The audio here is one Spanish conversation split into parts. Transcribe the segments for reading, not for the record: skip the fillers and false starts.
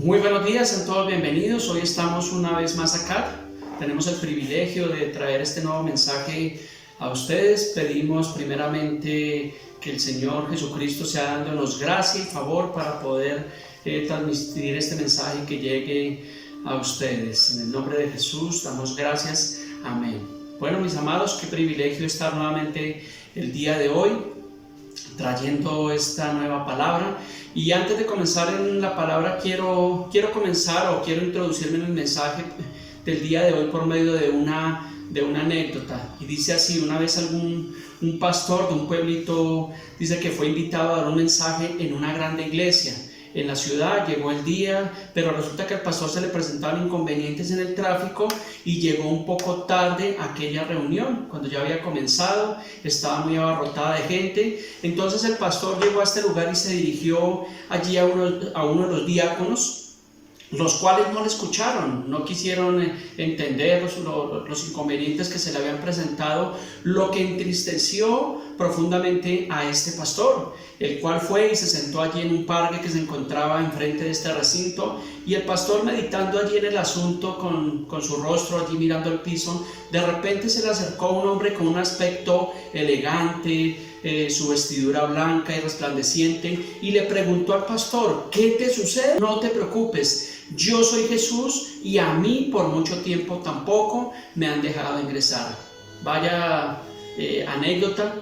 Muy buenos días, sean todos bienvenidos. Hoy estamos una vez más acá. Tenemos el privilegio de traer este nuevo mensaje a ustedes. Pedimos primeramente que el Señor Jesucristo sea dándonos gracia y favor para poder transmitir este mensaje que llegue a ustedes. En el nombre de Jesús damos gracias. Amén. Bueno, mis amados, qué privilegio estar nuevamente el día de hoy trayendo esta nueva palabra. Y antes de comenzar en la palabra quiero introducirme en el mensaje del día de hoy por medio de una anécdota. Y dice así: una vez un pastor de un pueblito dice que fue invitado a dar un mensaje en una grande iglesia en la ciudad. Llegó el día, pero resulta que al pastor se le presentaban inconvenientes en el tráfico y llegó un poco tarde a aquella reunión. Cuando ya había comenzado, estaba muy abarrotada de gente. Entonces el pastor llegó a este lugar y se dirigió allí a uno de los diáconos, los cuales no le escucharon, no quisieron entender los inconvenientes que se le habían presentado, lo que entristeció profundamente a este pastor, el cual fue y se sentó allí en un parque que se encontraba enfrente de este recinto. Y el pastor, meditando allí en el asunto con su rostro allí mirando al piso, de repente se le acercó un hombre con un aspecto elegante, su vestidura blanca y resplandeciente, y le preguntó al pastor: ¿qué te sucede? No te preocupes, yo soy Jesús y a mí por mucho tiempo tampoco me han dejado ingresar. Vaya anécdota,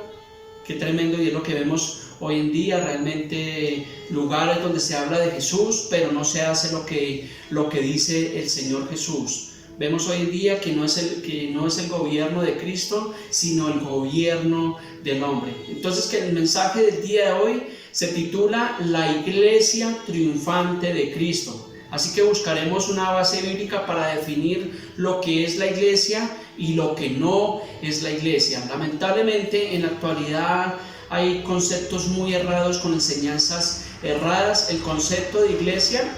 qué tremendo, y es lo que vemos hoy en día. Realmente lugares donde se habla de Jesús, pero no se hace lo que dice el Señor Jesús. Vemos hoy en día que no es el gobierno de Cristo, sino el gobierno del hombre. Entonces, que el mensaje del día de hoy se titula La Iglesia Triunfante de Cristo. Así que buscaremos una base bíblica para definir lo que es la iglesia y lo que no es la iglesia. Lamentablemente, en la actualidad hay conceptos muy errados con enseñanzas erradas. El concepto de iglesia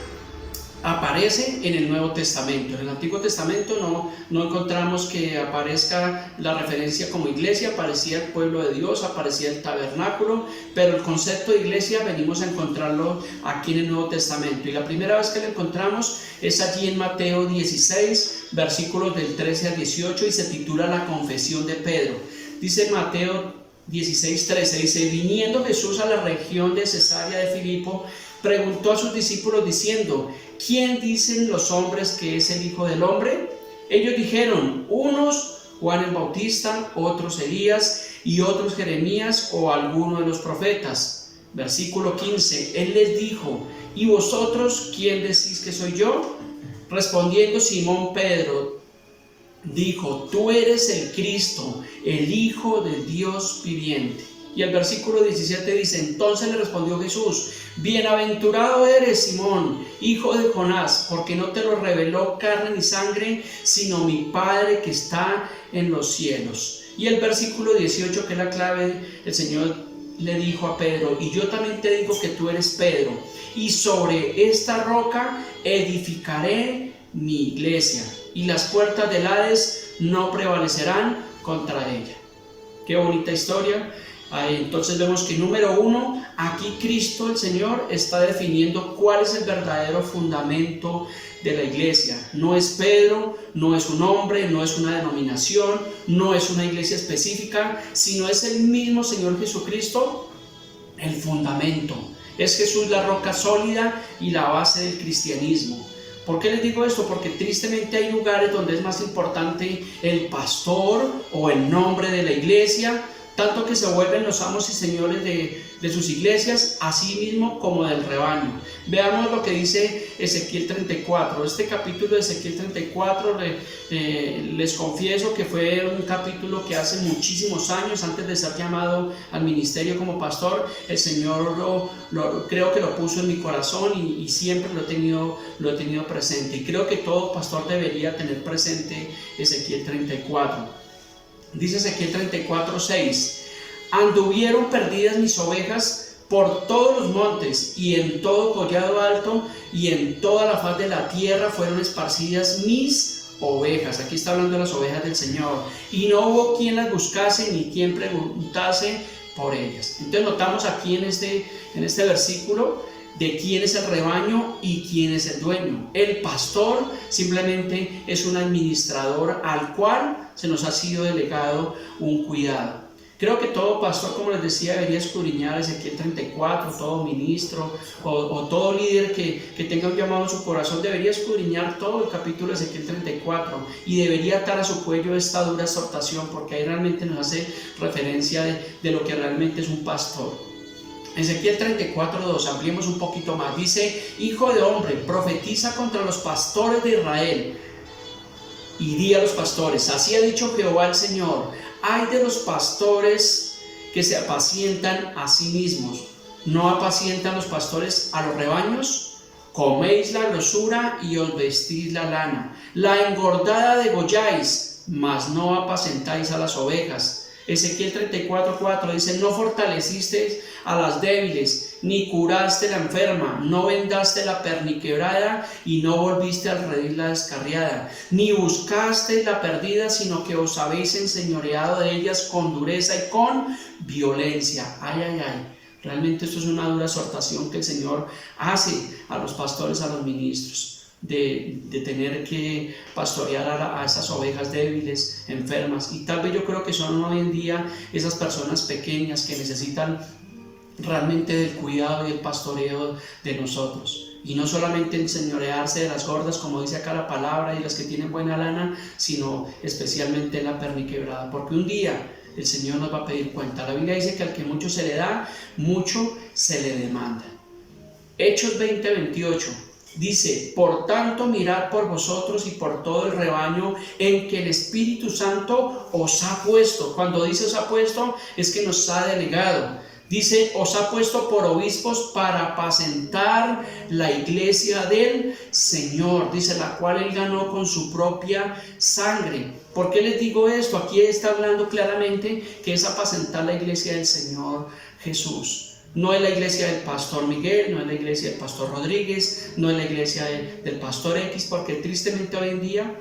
aparece en el Nuevo Testamento. En el Antiguo Testamento no encontramos que aparezca la referencia como iglesia. Aparecía el pueblo de Dios, aparecía el tabernáculo, pero el concepto de iglesia venimos a encontrarlo aquí en el Nuevo Testamento. Y la primera vez que lo encontramos es allí en Mateo 16, versículos del 13 al 18, y se titula La Confesión de Pedro. Dice Mateo 16:13, dice: viniendo Jesús a la región de Cesarea de Filipo, preguntó a sus discípulos diciendo: ¿quién dicen los hombres que es el Hijo del Hombre? Ellos dijeron: unos Juan el Bautista, otros Elías, y otros Jeremías o alguno de los profetas. Versículo 15, él les dijo: ¿y vosotros quién decís que soy yo? Respondiendo Simón Pedro, dijo: tú eres el Cristo, el Hijo del Dios viviente. Y el versículo 17 dice: entonces le respondió Jesús: bienaventurado eres, Simón, hijo de Jonás, porque no te lo reveló carne ni sangre, sino mi Padre que está en los cielos. Y el versículo 18, que es la clave, el Señor le dijo a Pedro: y yo también te digo que tú eres Pedro, y sobre esta roca edificaré mi iglesia, y las puertas del Hades no prevalecerán contra ella. Qué bonita historia. Entonces vemos que, número uno, aquí Cristo el Señor está definiendo cuál es el verdadero fundamento de la iglesia. No es Pedro, no es un hombre, no es una denominación, no es una iglesia específica, sino es el mismo Señor Jesucristo el fundamento. Es Jesús la roca sólida y la base del cristianismo. ¿Por qué les digo esto? Porque tristemente hay lugares donde es más importante el pastor o el nombre de la iglesia, tanto que se vuelven los amos y señores de sus iglesias, así mismo como del rebaño. Veamos lo que dice Ezequiel 34. Este capítulo de Ezequiel 34, les confieso que fue un capítulo que hace muchísimos años, antes de ser llamado al ministerio como pastor, el Señor creo que lo puso en mi corazón y siempre lo he tenido presente. Y creo que todo pastor debería tener presente Ezequiel 34. Dice Ezequiel 34:6: anduvieron perdidas mis ovejas por todos los montes y en todo collado alto y en toda la faz de la tierra fueron esparcidas mis ovejas. Aquí está hablando de las ovejas del Señor. Y no hubo quien las buscase ni quien preguntase por ellas. Entonces notamos aquí en este versículo de quién es el rebaño y quién es el dueño. El pastor simplemente es un administrador al cual se nos ha sido delegado un cuidado. Creo que todo pastor, como les decía, debería escudriñar Ezequiel 34, todo ministro o todo líder que tenga un llamado en su corazón debería escudriñar todo el capítulo de Ezequiel 34 y debería atar a su cuello esta dura exhortación, porque ahí realmente nos hace referencia de lo que realmente es un pastor. Ezequiel 34:2, ampliemos un poquito más, dice: hijo de hombre, profetiza contra los pastores de Israel y di a los pastores, así ha dicho Jehová el Señor, ay de los pastores que se apacientan a sí mismos, ¿no apacientan los pastores a los rebaños? Coméis la grosura y os vestís la lana, la engordada degolláis, mas no apacentáis a las ovejas. Ezequiel 34:4 dice: no fortalecisteis a las débiles, ni curaste la enferma, no vendaste la perniquebrada, y no volviste al redil la descarriada, ni buscaste la perdida, sino que os habéis enseñoreado de ellas con dureza y con violencia. Ay, ay, ay. Realmente esto es una dura exhortación que el Señor hace a los pastores, a los ministros. De tener que pastorear a esas ovejas débiles, enfermas, y tal vez yo creo que son hoy en día esas personas pequeñas que necesitan realmente del cuidado y del pastoreo de nosotros, y no solamente enseñorearse de las gordas, como dice acá la palabra, y las que tienen buena lana, sino especialmente la perniquebrada, porque un día el Señor nos va a pedir cuenta. La Biblia dice que al que mucho se le da, mucho se le demanda. Hechos 20:28 dice: por tanto, mirad por vosotros y por todo el rebaño en que el Espíritu Santo os ha puesto. Cuando dice os ha puesto, es que nos ha delegado. Dice: os ha puesto por obispos para apacentar la iglesia del Señor, dice, la cual él ganó con su propia sangre. ¿Por qué les digo esto? Aquí está hablando claramente que es apacentar la iglesia del Señor Jesús. No es la iglesia del pastor Miguel, no es la iglesia del pastor Rodríguez, no es la iglesia del pastor X, porque tristemente hoy en día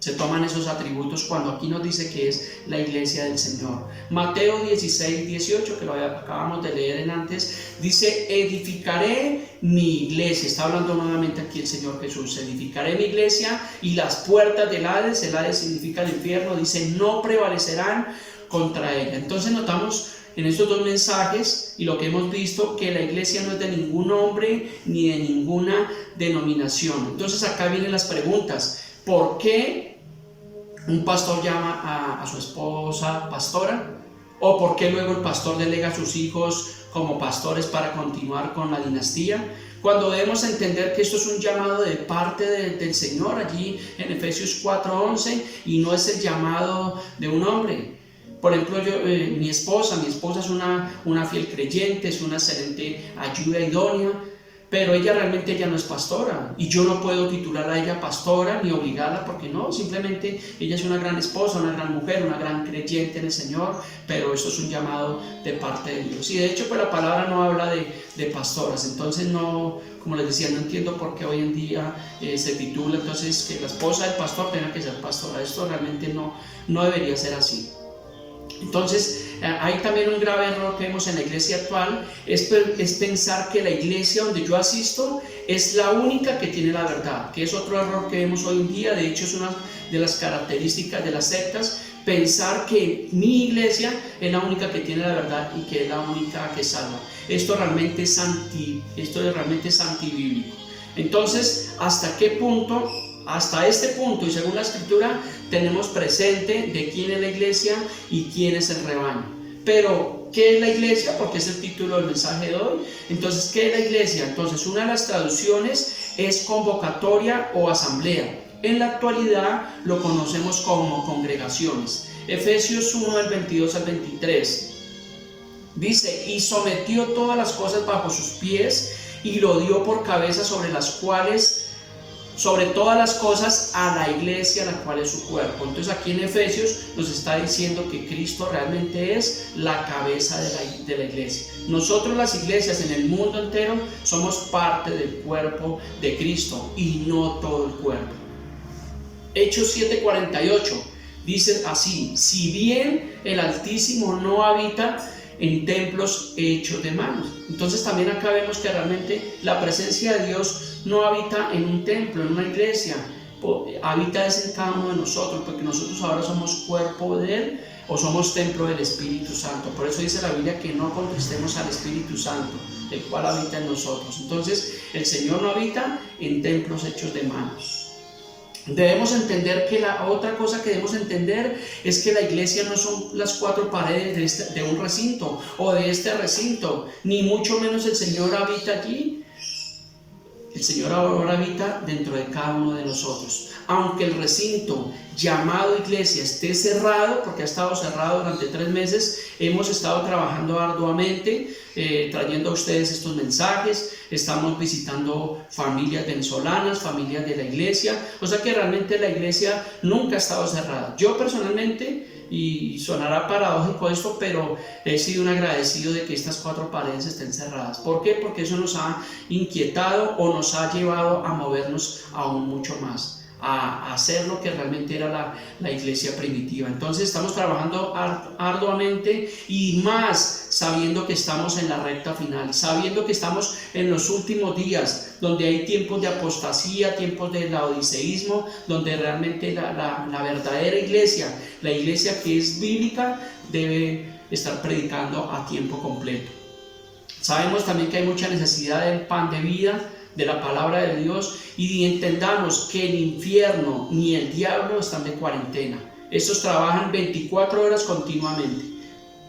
se toman esos atributos cuando aquí nos dice que es la iglesia del Señor. Mateo 16:18, que lo acabamos de leer en antes, dice: edificaré mi iglesia. Está hablando nuevamente aquí el Señor Jesús. Edificaré mi iglesia y las puertas del Hades, el Hades significa el infierno, dice, no prevalecerán contra ella. Entonces notamos en estos dos mensajes y lo que hemos visto, que la iglesia no es de ningún hombre ni de ninguna denominación. Entonces acá vienen las preguntas. ¿Por qué un pastor llama a su esposa pastora? ¿O por qué luego el pastor delega a sus hijos como pastores para continuar con la dinastía? Cuando debemos entender que esto es un llamado de parte del Señor, allí en Efesios 4:11, y no es el llamado de un hombre. Por ejemplo, mi esposa es una fiel creyente, es una excelente ayuda idónea, pero ella no es pastora, y yo no puedo titular a ella pastora ni obligarla, porque no, simplemente ella es una gran esposa, una gran mujer, una gran creyente en el Señor, pero esto es un llamado de parte de Dios. Y de hecho, pues la palabra no habla de pastoras, entonces no, como les decía, no entiendo por qué hoy en día se titula entonces que la esposa del pastor tenga que ser pastora. Esto realmente no debería ser así. Entonces, hay también un grave error que vemos en la iglesia actual, es pensar que la iglesia donde yo asisto es la única que tiene la verdad, que es otro error que vemos hoy en día. De hecho, es una de las características de las sectas, pensar que mi iglesia es la única que tiene la verdad y que es la única que salva. Esto realmente es antibíblico. Entonces, ¿hasta qué punto? Hasta este punto, y según la Escritura, tenemos presente de quién es la iglesia y quién es el rebaño. Pero, ¿qué es la iglesia? Porque es el título del mensaje de hoy. Entonces, ¿qué es la iglesia? Entonces, una de las traducciones es convocatoria o asamblea. En la actualidad lo conocemos como congregaciones. Efesios 1, del 22 al 23. Dice: y sometió todas las cosas bajo sus pies, y lo dio por cabeza sobre todas las cosas a la iglesia, la cual es su cuerpo. Entonces aquí en Efesios nos está diciendo que Cristo realmente es la cabeza de la iglesia. Nosotros, las iglesias en el mundo entero, somos parte del cuerpo de Cristo y no todo el cuerpo. Hechos 7:48 dice así: si bien el Altísimo no habita en templos hechos de manos. Entonces también acá vemos que realmente la presencia de Dios no habita en un templo, en una iglesia, habita en cada uno de nosotros, porque nosotros ahora somos cuerpo de Él o somos templo del Espíritu Santo. Por eso dice la Biblia que no contristemos al Espíritu Santo, el cual habita en nosotros. Entonces el Señor no habita en templos hechos de manos. Debemos entender que la otra cosa que debemos entender es que la iglesia no son las cuatro paredes de un recinto o de este recinto, ni mucho menos el Señor habita allí. El Señor ahora habita dentro de cada uno de nosotros. Aunque el recinto llamado iglesia esté cerrado, porque ha estado cerrado durante 3 meses, hemos estado trabajando arduamente, trayendo a ustedes estos mensajes, estamos visitando familias venezolanas, familias de la iglesia, o sea que realmente la iglesia nunca ha estado cerrada. Yo personalmente, y sonará paradójico esto, pero he sido un agradecido de que estas 4 paredes estén cerradas. ¿Por qué? Porque eso nos ha inquietado o nos ha llevado a movernos aún mucho más, a hacer lo que realmente era la iglesia primitiva. Entonces estamos trabajando arduamente y más sabiendo que estamos en la recta final, sabiendo que estamos en los últimos días, donde hay tiempos de apostasía, tiempos de laodiceísmo, donde realmente la verdadera iglesia, la iglesia que es bíblica, debe estar predicando a tiempo completo. Sabemos también que hay mucha necesidad del pan de vida, de la palabra de Dios, y entendamos que el infierno ni el diablo están de cuarentena. Estos trabajan 24 horas continuamente.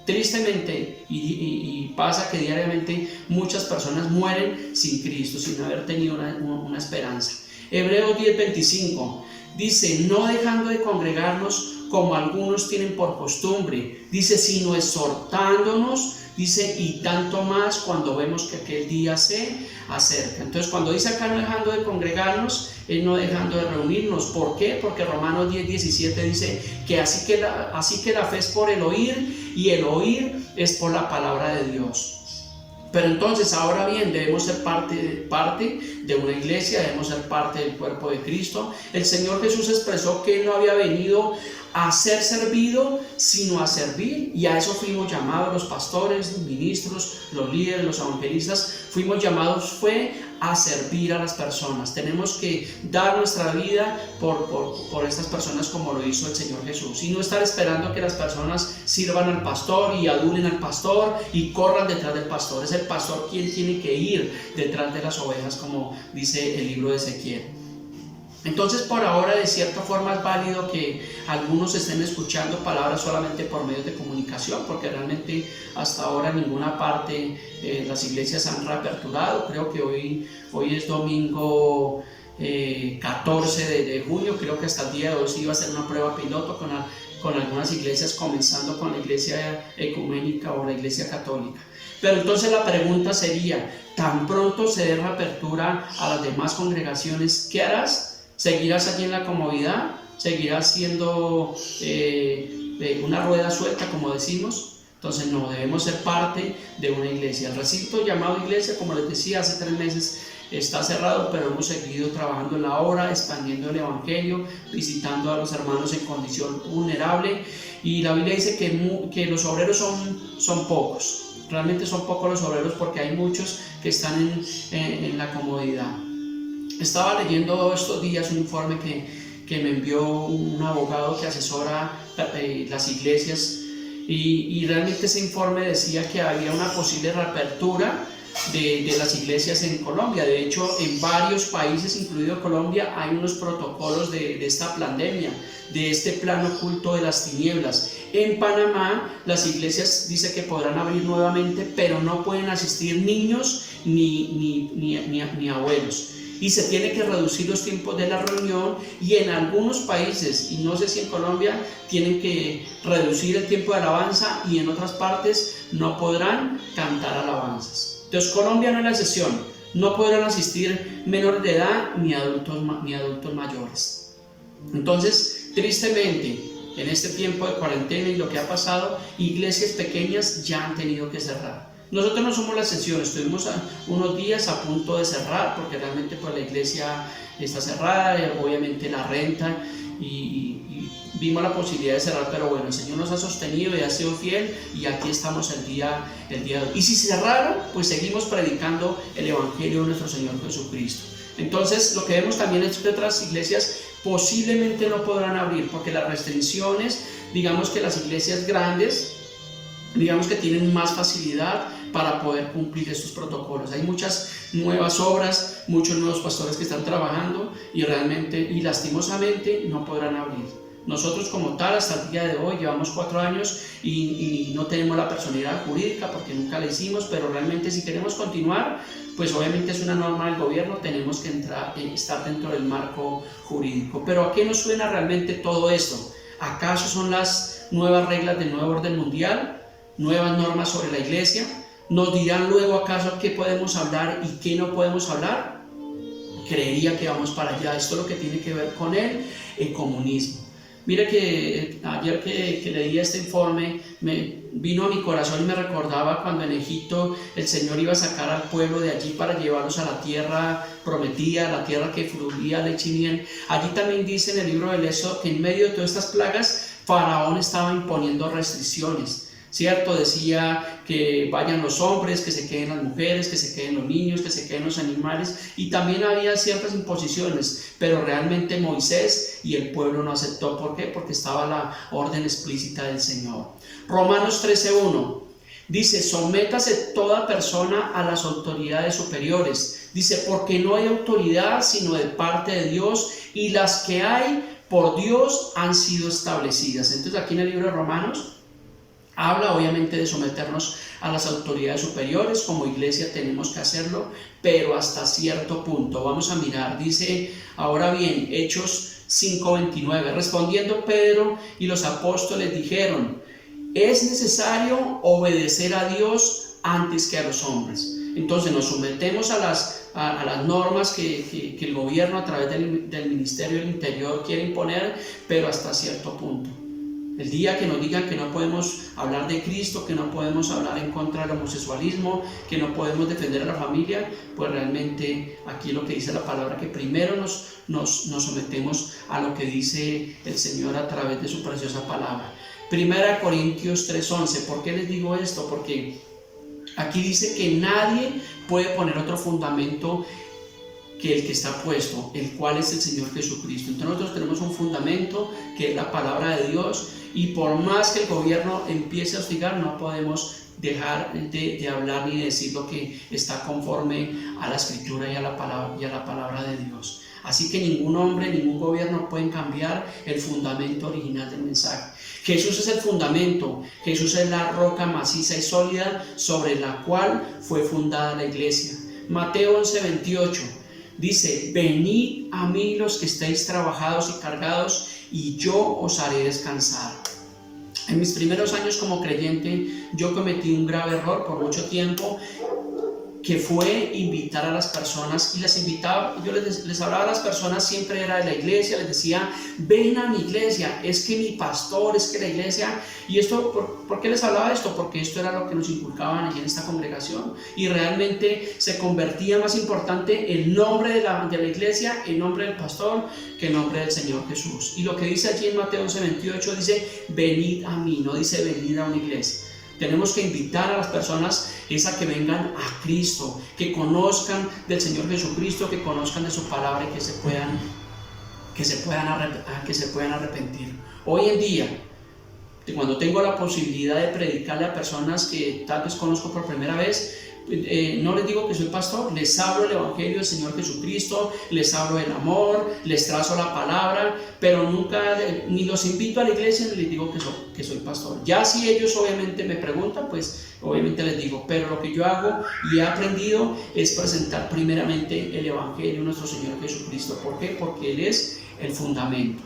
Tristemente, y pasa que diariamente muchas personas mueren sin Cristo, sin haber tenido una esperanza. Hebreos 10:25 dice: no dejando de congregarnos como algunos tienen por costumbre, dice, sino exhortándonos, dice, y tanto más cuando vemos que aquel día se acerca. Entonces cuando dice acá no dejando de congregarnos, es no dejando de reunirnos. ¿Por qué? Porque Romanos 10:17 dice que así que la fe es por el oír, y el oír es por la palabra de Dios. Pero entonces, ahora bien, debemos ser parte de una iglesia, debemos ser parte del cuerpo de Cristo. El Señor Jesús expresó que Él no había venido a ser servido, sino a servir, y a eso fuimos llamados los pastores, los ministros, los líderes, los evangelistas. Fuimos llamados a servir a las personas. Tenemos que dar nuestra vida por estas personas, como lo hizo el Señor Jesús, y no estar esperando que las personas sirvan al pastor y adulen al pastor y corran detrás del pastor. Es el pastor quien tiene que ir detrás de las ovejas, como dice el libro de Ezequiel. Entonces, por ahora, de cierta forma es válido que algunos estén escuchando palabras solamente por medios de comunicación, porque realmente hasta ahora en ninguna parte las iglesias han reaperturado. Creo que hoy es domingo 14 de junio, creo que hasta el día de hoy se iba a hacer una prueba piloto con algunas iglesias, comenzando con la iglesia ecuménica o la iglesia católica. Pero entonces la pregunta sería: tan pronto se dé reapertura a las demás congregaciones, ¿qué harás? ¿Seguirás allí en la comodidad? ¿Seguirás siendo una rueda suelta, como decimos? Entonces no, debemos ser parte de una iglesia. El recinto llamado iglesia, como les decía, hace 3 meses está cerrado, pero hemos seguido trabajando en la obra, expandiendo el evangelio, visitando a los hermanos en condición vulnerable. Y la Biblia dice que los obreros son pocos. Realmente son pocos los obreros, porque hay muchos que están en la comodidad. Estaba leyendo estos días un informe que me envió un abogado que asesora las iglesias, y realmente ese informe decía que había una posible reapertura de las iglesias en Colombia. De hecho, en varios países, incluido Colombia, hay unos protocolos de esta pandemia, de este plano oculto de las tinieblas. En Panamá, las iglesias dice que podrán abrir nuevamente, pero no pueden asistir niños ni abuelos. Y se tiene que reducir los tiempos de la reunión, y en algunos países, y no sé si en Colombia, tienen que reducir el tiempo de alabanza, y en otras partes no podrán cantar alabanzas. Entonces Colombia no es la excepción, no podrán asistir menores de edad ni adultos mayores. Entonces, tristemente, en este tiempo de cuarentena y lo que ha pasado, iglesias pequeñas ya han tenido que cerrar. Nosotros no somos la excepción, estuvimos unos días a punto de cerrar, porque realmente pues la iglesia está cerrada, obviamente la renta, y vimos la posibilidad de cerrar, pero bueno, el Señor nos ha sostenido y ha sido fiel y aquí estamos el día de hoy. Y si cerraron, pues seguimos predicando el Evangelio de nuestro Señor Jesucristo. Entonces, lo que vemos también es que otras iglesias posiblemente no podrán abrir, porque las restricciones, digamos que las iglesias grandes, digamos que tienen más facilidad para poder cumplir estos protocolos. Hay muchas nuevas obras, muchos nuevos pastores que están trabajando y realmente y lastimosamente no podrán abrir. Nosotros como tal hasta el día de hoy llevamos 4 años y no tenemos la personalidad jurídica porque nunca la hicimos, pero realmente si queremos continuar, pues obviamente es una norma del gobierno, tenemos que estar dentro del marco jurídico. Pero ¿a qué nos suena realmente todo esto? ¿Acaso son las nuevas reglas del nuevo orden mundial? ¿Nuevas normas sobre la iglesia? ¿Nos dirán luego acaso qué podemos hablar y qué no podemos hablar? Creería que vamos para allá. Esto es lo que tiene que ver con el comunismo. Mire que ayer que leí este informe me vino a mi corazón y me recordaba cuando en Egipto el Señor iba a sacar al pueblo de allí para llevarlos a la tierra prometida, la tierra que fluía leche y miel. Allí también dice en el libro del Éxodo que en medio de todas estas plagas Faraón estaba imponiendo restricciones. ¿Cierto? Decía que vayan los hombres, que se queden las mujeres, que se queden los niños, que se queden los animales, y también había ciertas imposiciones, pero realmente Moisés y el pueblo no aceptó. ¿Por qué? Porque estaba la orden explícita del Señor. Romanos 13:1 dice: sométase toda persona a las autoridades superiores. Dice: porque no hay autoridad sino de parte de Dios, y las que hay por Dios han sido establecidas. Entonces aquí en el libro de Romanos habla obviamente de someternos a las autoridades superiores. Como iglesia tenemos que hacerlo, pero hasta cierto punto. Vamos a mirar, dice ahora bien, Hechos 5:29, respondiendo Pedro y los apóstoles dijeron: es necesario obedecer a Dios antes que a los hombres. Entonces nos sometemos a las normas que el gobierno a través del Ministerio del Interior quiere imponer, pero hasta cierto punto. El día que nos digan que no podemos hablar de Cristo, que no podemos hablar en contra del homosexualismo, que no podemos defender a la familia, pues realmente aquí lo que dice la palabra, que primero nos sometemos a lo que dice el Señor a través de su preciosa palabra. 1 Corintios 3:11, ¿por qué les digo esto? Porque aquí dice que nadie puede poner otro fundamento que el que está puesto, el cual es el Señor Jesucristo. Entonces nosotros tenemos un fundamento que es la palabra de Dios, y por más que el gobierno empiece a hostigar, no podemos dejar de hablar ni de decir lo que está conforme a la Escritura y a la palabra de Dios. Así que ningún hombre, ningún gobierno pueden cambiar el fundamento original del mensaje. Jesús es el fundamento, Jesús es la roca maciza y sólida sobre la cual fue fundada la iglesia. Mateo 11:28 dice: venid a mí los que estéis trabajados y cargados, y yo os haré descansar. En mis primeros años como creyente, yo cometí un grave error por mucho tiempo, que fue invitar a las personas, y las invitaba, yo les hablaba a las personas, siempre era de la iglesia, les decía: ven a mi iglesia, es que mi pastor, es que la iglesia, y esto, ¿por qué les hablaba esto? Porque esto era lo que nos inculcaban allí en esta congregación, y realmente se convertía más importante el nombre de la iglesia, el nombre del pastor, que el nombre del Señor Jesús. Y lo que dice allí en Mateo 11:28 dice: venid a mí, no dice venid a una iglesia. Tenemos que invitar a las personas a que vengan a Cristo, que conozcan del Señor Jesucristo, que conozcan de su palabra y que se puedan arrepentir. Hoy en día, cuando tengo la posibilidad de predicarle a personas que tal vez conozco por primera vez, no les digo que soy pastor, les hablo el Evangelio del Señor Jesucristo, les hablo del amor, les trazo la palabra, pero nunca ni los invito a la iglesia ni les digo que soy pastor. Ya si ellos obviamente me preguntan, pues obviamente les digo, pero lo que yo hago y he aprendido es presentar primeramente el Evangelio de nuestro Señor Jesucristo. ¿Por qué? Porque Él es el fundamento.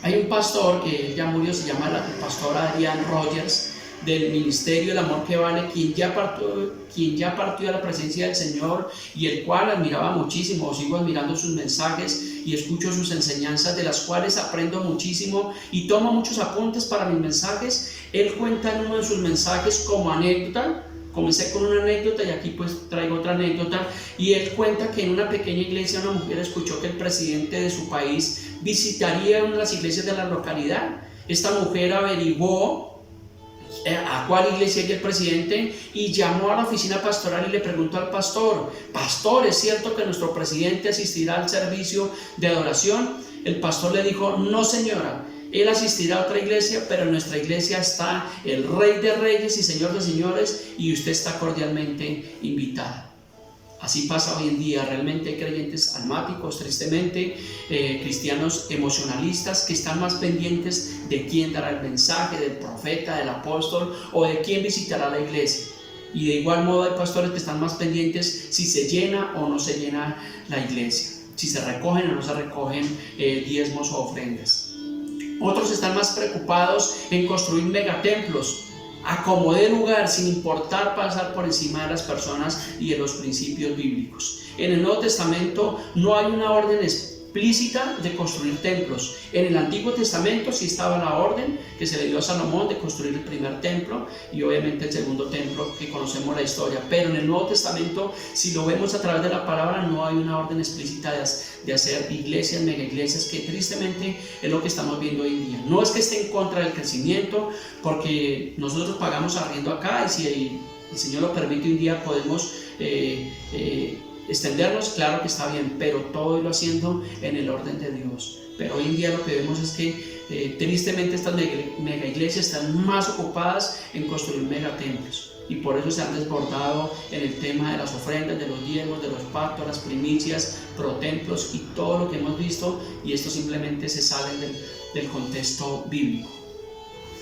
Hay un pastor que ya murió, se llama el pastor Adrian Rogers, del Ministerio del Amor que Vale, quien ya partió a la presencia del Señor, y el cual admiraba muchísimo. Sigo admirando sus mensajes y escucho sus enseñanzas, de las cuales aprendo muchísimo y tomo muchos apuntes para mis mensajes. Él cuenta en uno de sus mensajes como anécdota Comencé con una anécdota y aquí pues traigo otra anécdota, y él cuenta que en una pequeña iglesia una mujer escuchó que el presidente de su país visitaría una de las iglesias de la localidad. Esta mujer averiguó a cuál iglesia iba el presidente y llamó a la oficina pastoral y le preguntó al pastor: pastor, ¿es cierto que nuestro presidente asistirá al servicio de adoración? El pastor le dijo: no señora, él asistirá a otra iglesia, pero en nuestra iglesia está el Rey de Reyes y Señor de Señores, y usted está cordialmente invitada. Así pasa hoy en día. Realmente hay creyentes almáticos, tristemente, cristianos emocionalistas, que están más pendientes de quién dará el mensaje, del profeta, del apóstol, o de quién visitará la iglesia. Y de igual modo hay pastores que están más pendientes si se llena o no se llena la iglesia, si se recogen o no se recogen diezmos o ofrendas. Otros están más preocupados en construir megatemplos a como dé lugar, sin importar pasar por encima de las personas y de los principios bíblicos. En el Nuevo Testamento no hay una orden explícita de construir templos. En el Antiguo Testamento sí estaba la orden que se le dio a Salomón de construir el primer templo y obviamente el segundo templo, que conocemos la historia. Pero en el Nuevo Testamento, si lo vemos a través de la palabra, no hay una orden explícita de hacer iglesias, mega iglesias, que tristemente es lo que estamos viendo hoy en día. No es que esté en contra del crecimiento, porque nosotros pagamos arriendo acá, y si el Señor lo permite, un día podemos extendernos, claro que está bien, pero todo lo haciendo en el orden de Dios. Pero hoy en día lo que vemos es que tristemente estas mega iglesias están más ocupadas en construir megatemplos, y por eso se han desbordado en el tema de las ofrendas, de los diezmos, de los pactos, las primicias, protemplos y todo lo que hemos visto, y esto simplemente se sale del contexto bíblico.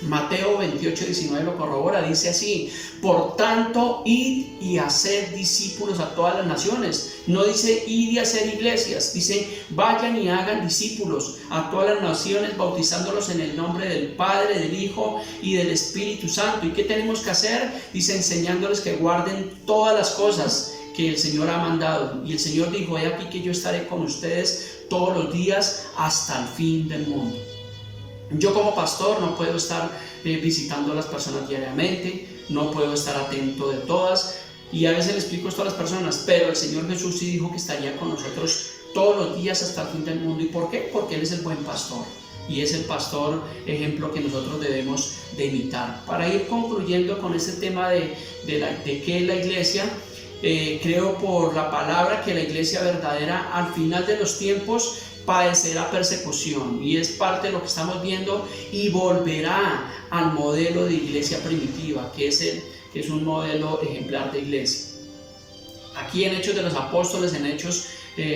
Mateo 28:19 lo corrobora, dice así: por tanto, id y haced discípulos a todas las naciones. No dice id y hacer iglesias, dice vayan y hagan discípulos a todas las naciones, bautizándolos en el nombre del Padre, del Hijo y del Espíritu Santo. ¿Y qué tenemos que hacer? Dice enseñándoles que guarden todas las cosas que el Señor ha mandado. Y el Señor dijo: he aquí que yo estaré con ustedes todos los días hasta el fin del mundo. Yo como pastor no puedo estar visitando a las personas diariamente, no puedo estar atento de todas, y a veces le explico esto a las personas, pero el Señor Jesús sí dijo que estaría con nosotros todos los días hasta el fin del mundo. ¿Y por qué? Porque Él es el buen pastor, y es el pastor ejemplo que nosotros debemos de imitar. Para ir concluyendo con este tema de qué es la iglesia, creo por la palabra que la iglesia verdadera al final de los tiempos padecerá persecución, y es parte de lo que estamos viendo, y volverá al modelo de iglesia primitiva, que es un modelo ejemplar de iglesia. Aquí en Hechos de los Apóstoles, en Hechos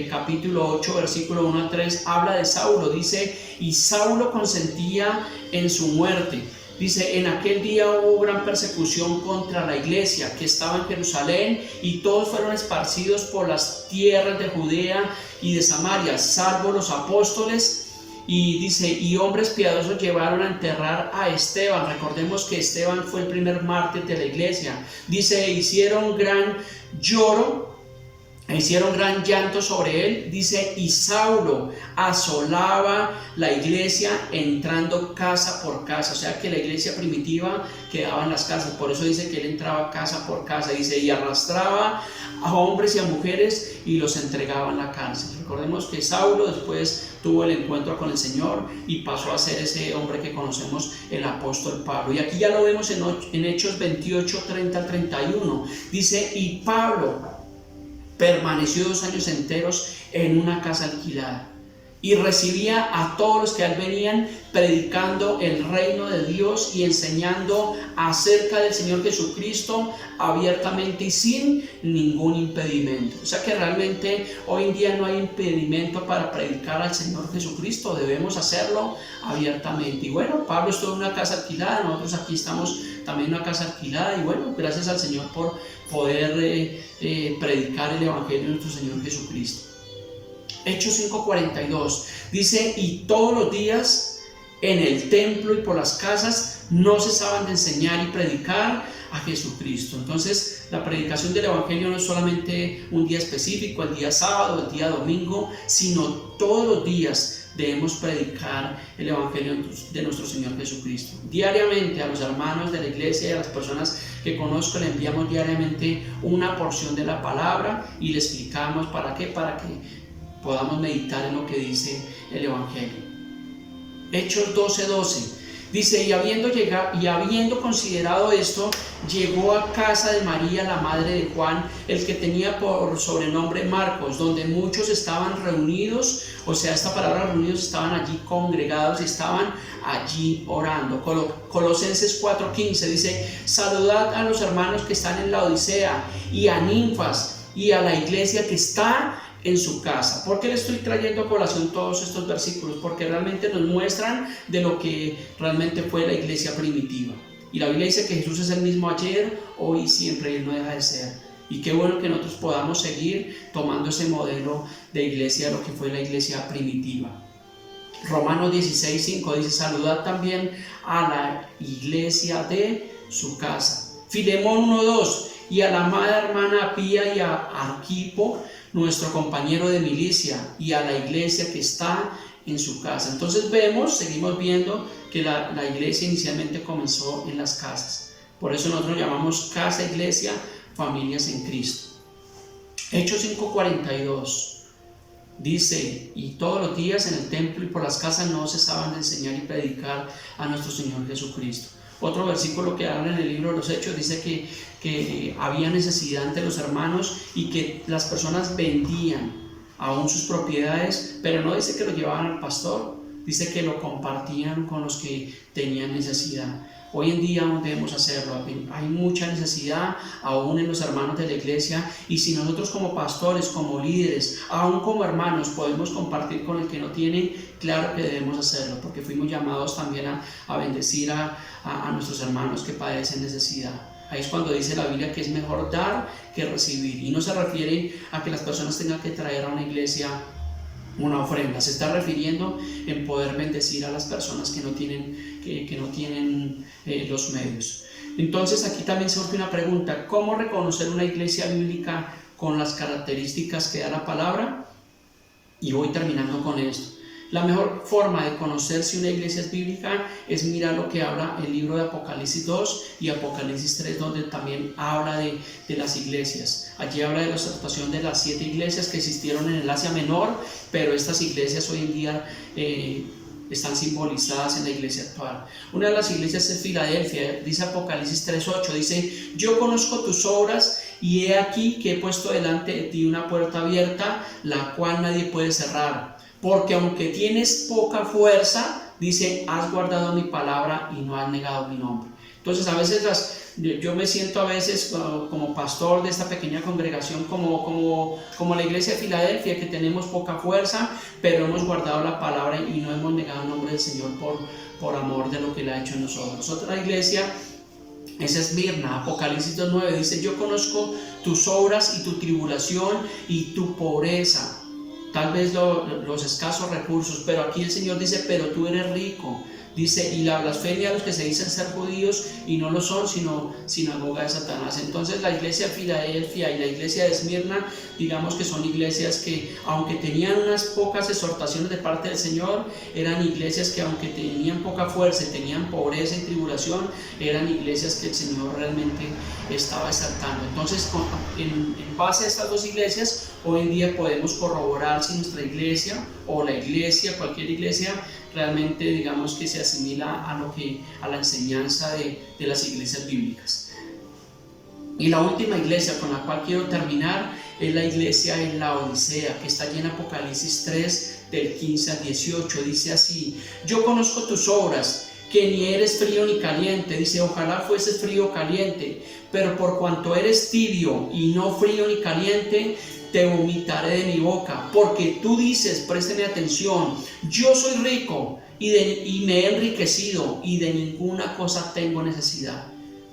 capítulo 8, versículo 1 a 3, habla de Saulo. Dice: y Saulo consentía en su muerte. Dice: en aquel día hubo gran persecución contra la iglesia que estaba en Jerusalén, y todos fueron esparcidos por las tierras de Judea y de Samaria, salvo los apóstoles. Y dice: y hombres piadosos llevaron a enterrar a Esteban. Recordemos que Esteban fue el primer mártir de la iglesia. Dice: hicieron gran lloro, hicieron gran llanto sobre él. Dice: y Saulo asolaba la iglesia entrando casa por casa. O sea que la iglesia primitiva quedaba en las casas, por eso dice que él entraba casa por casa. Dice: y arrastraba a hombres y a mujeres y los entregaba en la cárcel. Recordemos que Saulo después tuvo el encuentro con el Señor y pasó a ser ese hombre que conocemos, el apóstol Pablo. Y aquí ya lo vemos en Hechos 28, 30 al 31. Dice: y Pablo permaneció 2 años enteros en una casa alquilada, y recibía a todos los que a él venían, predicando el reino de Dios y enseñando acerca del Señor Jesucristo abiertamente y sin ningún impedimento. O sea que realmente hoy en día no hay impedimento para predicar al Señor Jesucristo, debemos hacerlo abiertamente. Y bueno, Pablo estuvo en una casa alquilada, nosotros aquí estamos también en una casa alquilada, y bueno, gracias al Señor por poder predicar el Evangelio de nuestro Señor Jesucristo. Hechos 5:42 dice: y todos los días en el templo y por las casas no cesaban de enseñar y predicar a Jesucristo. Entonces la predicación del Evangelio no es solamente un día específico, el día sábado, el día domingo, sino todos los días debemos predicar el Evangelio de nuestro Señor Jesucristo. Diariamente a los hermanos de la iglesia y a las personas que conozco le enviamos diariamente una porción de la palabra y le explicamos para qué, para que podamos meditar en lo que dice el Evangelio. Hechos 12:12 dice, y habiendo considerado esto, llegó a casa de María, la madre de Juan, el que tenía por sobrenombre Marcos, donde muchos estaban reunidos, o sea, esta palabra reunidos, estaban allí congregados y estaban allí orando. Colosenses 4:15 dice, saludad a los hermanos que están en la Odisea y a Ninfas y a la iglesia que está en su casa. ¿Por qué le estoy trayendo a colación todos estos versículos? Porque realmente nos muestran de lo que realmente fue la iglesia primitiva. Y la Biblia dice que Jesús es el mismo ayer, hoy y siempre, y Él no deja de ser. Y qué bueno que nosotros podamos seguir tomando ese modelo de iglesia, lo que fue la iglesia primitiva. Romanos 16:5 dice, saludad también a la iglesia de su casa. Filemón 1:2, y a la amada hermana Apía y a Arquipo, nuestro compañero de milicia, y a la iglesia que está en su casa. Entonces seguimos viendo que la iglesia inicialmente comenzó en las casas. Por eso nosotros llamamos casa, iglesia, familias en Cristo. Hechos 5:42 dice, y todos los días en el templo y por las casas no cesaban de enseñar y predicar a nuestro Señor Jesucristo. Otro versículo que habla en el libro de los Hechos dice que había necesidad entre los hermanos y que las personas vendían aún sus propiedades, pero no dice que lo llevaban al pastor, dice que lo compartían con los que tenían necesidad. Hoy en día aún debemos hacerlo, hay mucha necesidad aún en los hermanos de la iglesia, y si nosotros como pastores, como líderes, aún como hermanos podemos compartir con el que no tiene, claro que debemos hacerlo, porque fuimos llamados también a bendecir a nuestros hermanos que padecen necesidad. Ahí es cuando dice la Biblia que es mejor dar que recibir, y no se refiere a que las personas tengan que traer a una iglesia una ofrenda, se está refiriendo en poder bendecir a las personas que no tienen los medios. Entonces aquí también surge una pregunta: ¿cómo reconocer una iglesia bíblica con las características que da la palabra? Y voy terminando con esto. La mejor forma de conocer si una iglesia es bíblica es mirar lo que habla el libro de Apocalipsis 2 y Apocalipsis 3, donde también habla de las iglesias. Allí habla de la exhortación de las 7 iglesias que existieron en el Asia Menor, pero estas iglesias hoy en día están simbolizadas en la iglesia actual. Una de las iglesias es Filadelfia, dice Apocalipsis 3:8, dice: yo conozco tus obras y he aquí que he puesto delante de ti una puerta abierta, la cual nadie puede cerrar. Porque aunque tienes poca fuerza, dice, has guardado mi palabra y no has negado mi nombre. Entonces a veces yo me siento a veces como pastor de esta pequeña congregación, como la iglesia de Filadelfia, que tenemos poca fuerza, pero hemos guardado la palabra y no hemos negado el nombre del Señor por amor de lo que Él ha hecho en nosotros. Otra iglesia es Esmirna. Apocalipsis 2:9 dice: yo conozco tus obras y tu tribulación y tu pobreza, tal vez los escasos recursos, pero aquí el Señor dice: pero tú eres rico. Dice: y la blasfemia de los que se dicen ser judíos y no lo son, sino sinagoga de Satanás. Entonces la iglesia de Filadelfia y la iglesia de Esmirna, digamos que son iglesias que, aunque tenían unas pocas exhortaciones de parte del Señor, eran iglesias que, aunque tenían poca fuerza y tenían pobreza y tribulación, eran iglesias que el Señor realmente estaba exaltando. Entonces, en base a estas dos iglesias, hoy en día podemos corroborar si nuestra iglesia o la iglesia, cualquier iglesia, realmente digamos que se asimila a la enseñanza de las iglesias bíblicas. Y la última iglesia con la cual quiero terminar es la iglesia en la Odisea, que está allí en Apocalipsis 3 del 15 al 18. Dice así: yo conozco tus obras, que ni eres frío ni caliente. Dice: ojalá fueses frío o caliente, pero por cuanto eres tibio y no frío ni caliente, te vomitaré de mi boca. Porque tú dices, présteme atención, yo soy rico y me he enriquecido y de ninguna cosa tengo necesidad.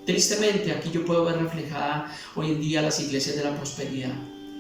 Tristemente aquí yo puedo ver reflejada hoy en día las iglesias de la prosperidad.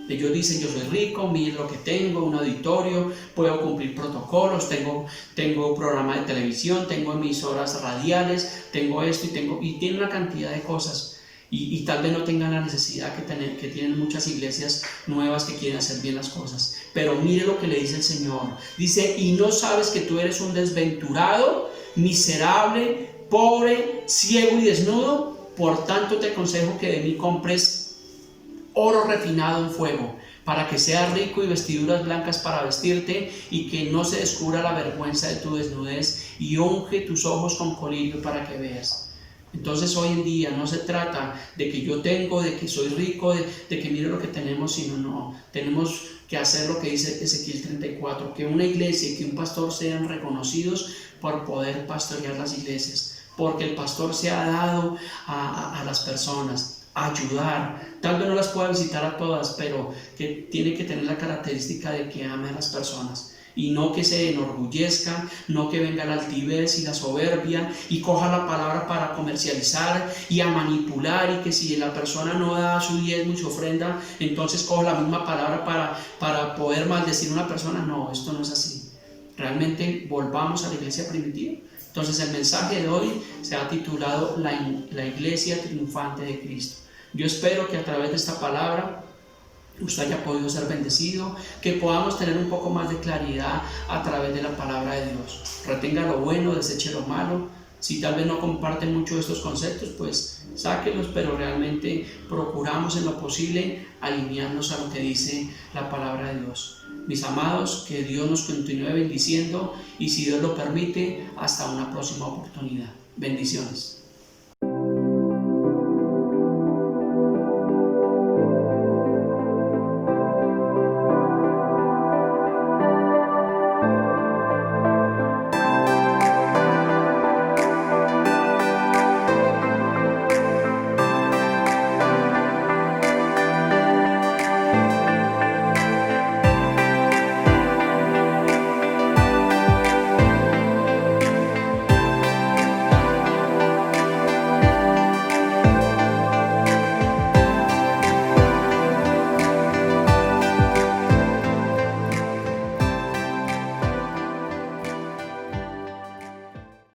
Ellos dicen: yo soy rico, mire lo que tengo, un auditorio, puedo cumplir protocolos, tengo programa de televisión, tengo emisoras radiales, tengo esto y tiene una cantidad de cosas. y tal vez no tengan la necesidad que tienen muchas iglesias nuevas que quieren hacer bien las cosas. Pero mire lo que le dice el Señor. Dice, y no sabes que tú eres un desventurado, miserable, pobre, ciego y desnudo. Por tanto te aconsejo que de mí compres oro refinado en fuego, para que seas rico, y vestiduras blancas para vestirte, y que no se descubra la vergüenza de tu desnudez, y unge tus ojos con colirio para que veas. Entonces hoy en día no se trata de que yo tengo, de que soy rico, de que mire lo que tenemos, sino no, tenemos que hacer lo que dice Ezequiel 34, que una iglesia y que un pastor sean reconocidos por poder pastorear las iglesias, porque el pastor se ha dado a las personas, a ayudar. Tal vez no las pueda visitar a todas, pero que tiene que tener la característica de que ame a las personas. Y no que se enorgullezca, no que venga la altivez y la soberbia y coja la palabra para comercializar y a manipular, y que si la persona no da su diezmo y su ofrenda, entonces coja la misma palabra para poder maldecir a una persona. No, esto no es así. Realmente volvamos a la iglesia primitiva. Entonces el mensaje de hoy se ha titulado La iglesia triunfante de Cristo. Yo espero que a través de esta palabra usted haya podido ser bendecido, que podamos tener un poco más de claridad a través de la palabra de Dios. Retenga lo bueno, deseche lo malo. Si tal vez no comparten mucho estos conceptos, pues sáquenlos, pero realmente procuramos en lo posible alinearnos a lo que dice la palabra de Dios. Mis amados, que Dios nos continúe bendiciendo, y si Dios lo permite, hasta una próxima oportunidad. Bendiciones.